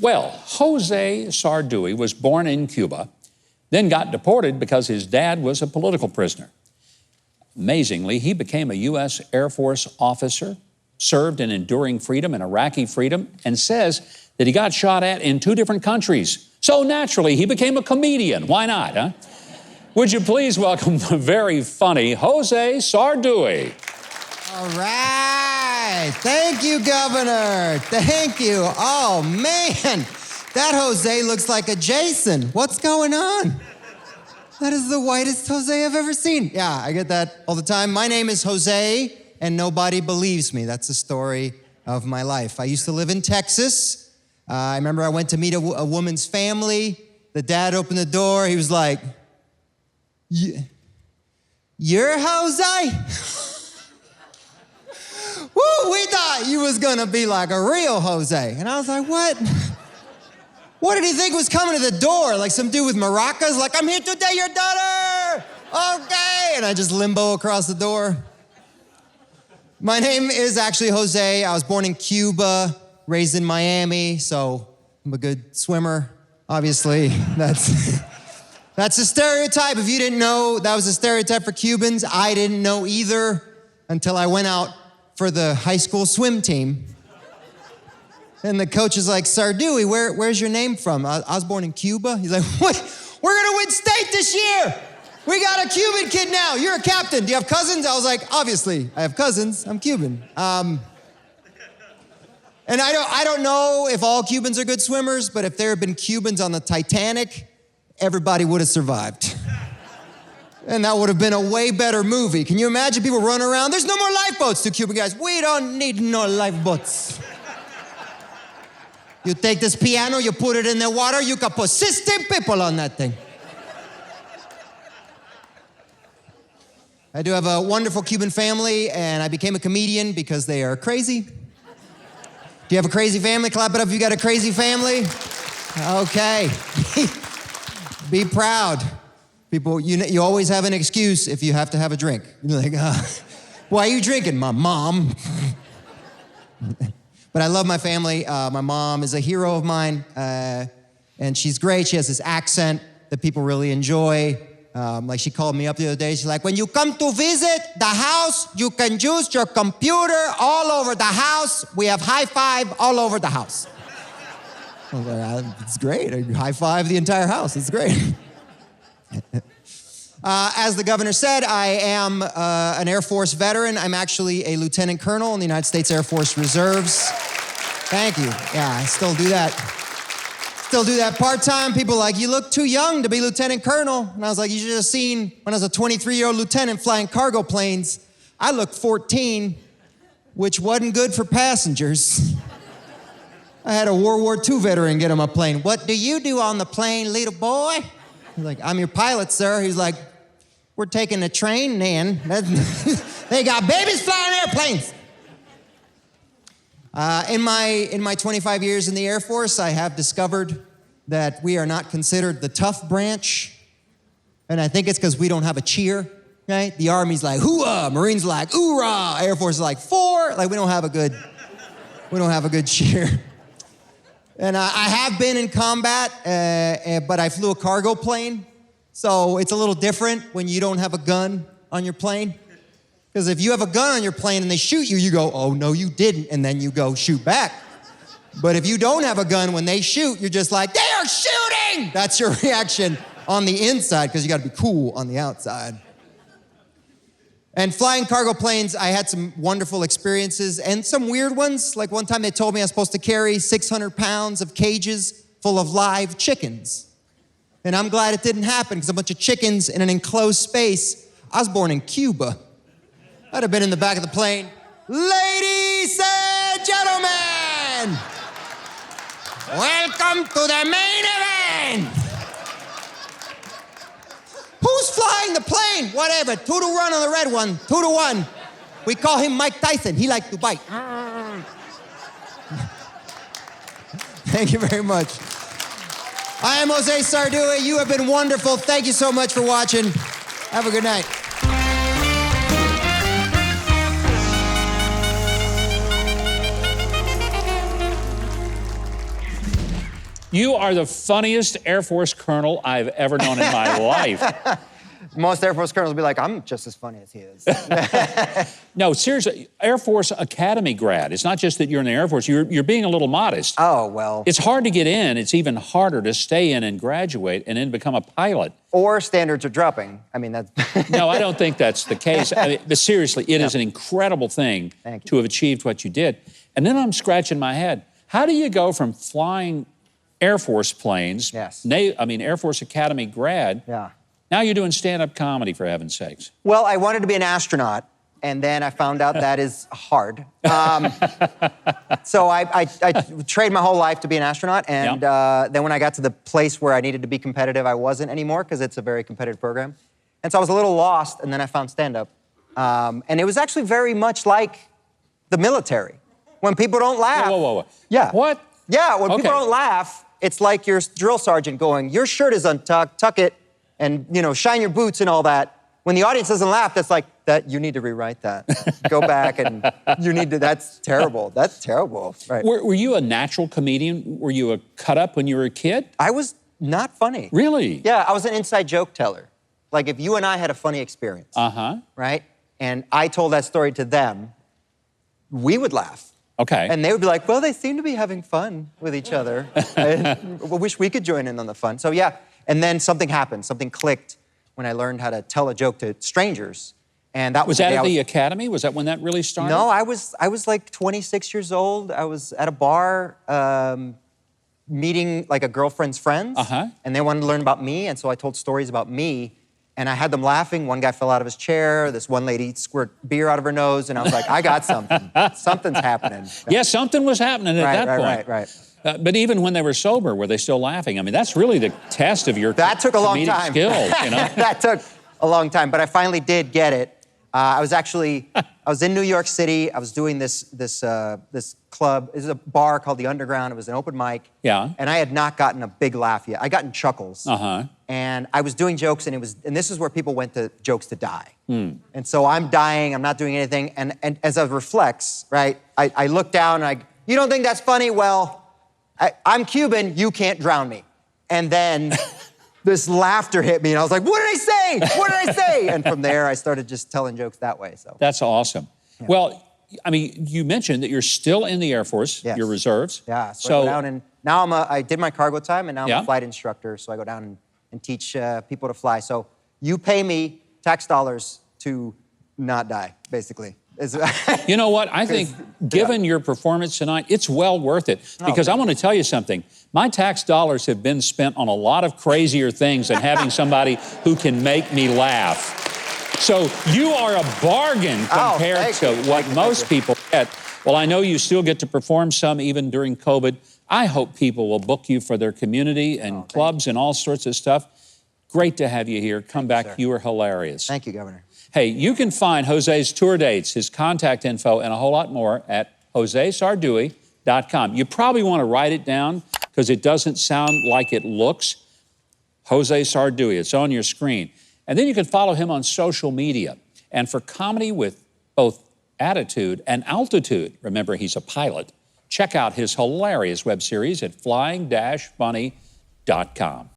Well, Jose Sarduy was born in Cuba, then got deported because his dad was a political prisoner. Amazingly, he became a U.S. Air Force officer, served in enduring freedom and Iraqi freedom, and says that he got shot at in 2 different countries. So naturally, he became a comedian. Why not, huh? Would you please welcome the very funny Jose Sarduy. All right. Thank you, Governor. Thank you. Oh, man. That Jose looks like a Jason. What's going on? That is the whitest Jose I've ever seen. Yeah, I get that all the time. My name is Jose, and nobody believes me. That's the story of my life. I used to live in Texas. I remember I went to meet a woman's family. The dad opened the door. He was like, "You're Jose?" Woo, we thought you was gonna be like a real Jose. And I was like, what? What did he think was coming to the door? Like some dude with maracas? Like, I'm here to date your daughter. Okay. And I just limbo across the door. My name is actually Jose. I was born in Cuba, raised in Miami, so I'm a good swimmer. Obviously, that's a stereotype. If you didn't know, that was a stereotype for Cubans. I didn't know either until I went out for the high school swim team. And the coach is like, "Sarduy, where's your name from?" I was born in Cuba. He's like, "What? We're gonna win state this year. We got a Cuban kid now. You're a captain. Do you have cousins?" I was like, "Obviously, I have cousins. I'm Cuban." And I don't know if all Cubans are good swimmers, but if there had been Cubans on the Titanic, everybody would have survived. And that would have been a way better movie. Can you imagine people running around? There's no more lifeboats to Cuban guys. We don't need no lifeboats. You take this piano, you put it in the water, you can put 16 people on that thing. I do have a wonderful Cuban family, and I became a comedian because they are crazy. Do you have a crazy family? Clap it up if you got a crazy family. Okay. Be proud. People, you always have an excuse if you have to have a drink. You're like, "Why are you drinking?" "My mom." But I love my family. My mom is a hero of mine, and she's great. She has this accent that people really enjoy. Like she called me up the other day. She's like, "When you come to visit the house, you can use your computer all over the house. We have high five all over the house." I was like, "It's great. I high five the entire house. It's great." As the governor said, I am an Air Force veteran. I'm actually a lieutenant colonel in the United States Air Force Reserves. Thank you. Yeah, I still do that. Still do that part-time. People are like, "You look too young to be lieutenant colonel." And I was like, "You should have seen when I was a 23-year-old lieutenant flying cargo planes. I looked 14, which wasn't good for passengers." I had a World War II veteran get on my plane. "What do you do on the plane, little boy?" He's like, "I'm your pilot, sir." He's like, "We're taking a train in. They got babies flying airplanes." In my 25 years in the Air Force, I have discovered that we are not considered the tough branch. And I think it's because we don't have a cheer, right? The Army's like, "Hooah!" Marines like, "Oorah!" Air Force is like, "4!" Like, we don't have a good cheer. And I have been in combat, but I flew a cargo plane. So it's a little different when you don't have a gun on your plane. Because if you have a gun on your plane and they shoot you, you go, "Oh, no, you didn't." And then you go shoot back. But if you don't have a gun, when they shoot, you're just like, "They are shooting!" That's your reaction on the inside, because you got to be cool on the outside. And flying cargo planes, I had some wonderful experiences and some weird ones. Like one time they told me I was supposed to carry 600 pounds of cages full of live chickens. And I'm glad it didn't happen, because a bunch of chickens in an enclosed space. I was born in Cuba. I'd have been in the back of the plane. "Ladies and gentlemen, welcome to the main event." "Who's flying the plane?" "Whatever, 2-1 on the red one, 2-1. We call him Mike Tyson. He likes to bite." Thank you very much. I am Jose Sarduy. You have been wonderful. Thank you so much for watching. Have a good night. You are the funniest Air Force colonel I've ever known in my life. Most Air Force colonels will be like, I'm just as funny as he is. No, seriously, Air Force Academy grad. It's not just that you're in the Air Force. You're being a little modest. Oh, well. It's hard to get in. It's even harder to stay in and graduate and then become a pilot. Or standards are dropping. I mean, that's... No, I don't think that's the case. I mean, but seriously, it is an incredible thing to have achieved what you did. And then I'm scratching my head. How do you go from flying Air Force planes, Air Force Academy grad, now you're doing stand-up comedy, for heaven's sakes? Well, I wanted to be an astronaut, and then I found out that is hard. So I trained my whole life to be an astronaut, and then when I got to the place where I needed to be competitive, I wasn't anymore, because it's a very competitive program. And so I was a little lost, and then I found stand-up. And it was actually very much like the military. When people don't laugh... Whoa. Yeah. What? Yeah, when people don't laugh, it's like your drill sergeant going, your shirt is untucked, tuck it, and, you know, shine your boots and all that. When the audience doesn't laugh, that's like, you need to rewrite that. Go back and you need to, that's terrible. That's terrible. Right. Were you a natural comedian? Were you a cut-up when you were a kid? I was not funny. Really? Yeah, I was an inside joke teller. Like, if you and I had a funny experience, right, and I told that story to them, we would laugh. Okay. And they would be like, well, they seem to be having fun with each other. I wish we could join in on the fun. So, yeah. And then something happened. Something clicked when I learned how to tell a joke to strangers. And that was that at the academy? Was that when that really started? No, I was like 26 years old. I was at a bar meeting like a girlfriend's friends. And they wanted to learn about me. And so I told stories about me. And I had them laughing. One guy fell out of his chair. This one lady squirted beer out of her nose. And I was like, I got something. Something's happening. Yeah, something was happening at that point. Right. But even when they were sober, were they still laughing? I mean, that's really the test of your that took a long comedic time. skills, you know? That took a long time, but I finally did get it. I was in New York City. I was doing this club. This is a bar called The Underground. It was an open mic. Yeah. And I had not gotten a big laugh yet. I gotten chuckles. And I was doing jokes, and this is where people went to jokes to die. And so I'm dying. I'm not doing anything. And as a reflex, right, I look down, and you don't think that's funny? Well, I'm Cuban. You can't drown me. And then this laughter hit me, and I was like, what did I say? What did I say? And from there, I started just telling jokes that way. So that's awesome. Yeah. Well, I mean, you mentioned that you're still in the Air Force, your reserves. Yeah, so I go down and now I did my cargo time, and now I'm a flight instructor, so I go down and teach people to fly. So you pay me tax dollars to not die, basically. You know what? I think, given your performance tonight, it's well worth it. Because I want to tell you something. My tax dollars have been spent on a lot of crazier things than having somebody who can make me laugh. So you are a bargain compared to what most people get. Well, I know you still get to perform some even during COVID. I hope people will book you for their community and clubs and all sorts of stuff. Great to have you here. Come back. You are hilarious. Thank you, Governor. Hey, you can find Jose's tour dates, his contact info, and a whole lot more at josesarduy.com. You probably want to write it down because it doesn't sound like it looks. Jose Sarduy, it's on your screen. And then you can follow him on social media. And for comedy with both attitude and altitude, remember he's a pilot, check out his hilarious web series at flying-funny.com.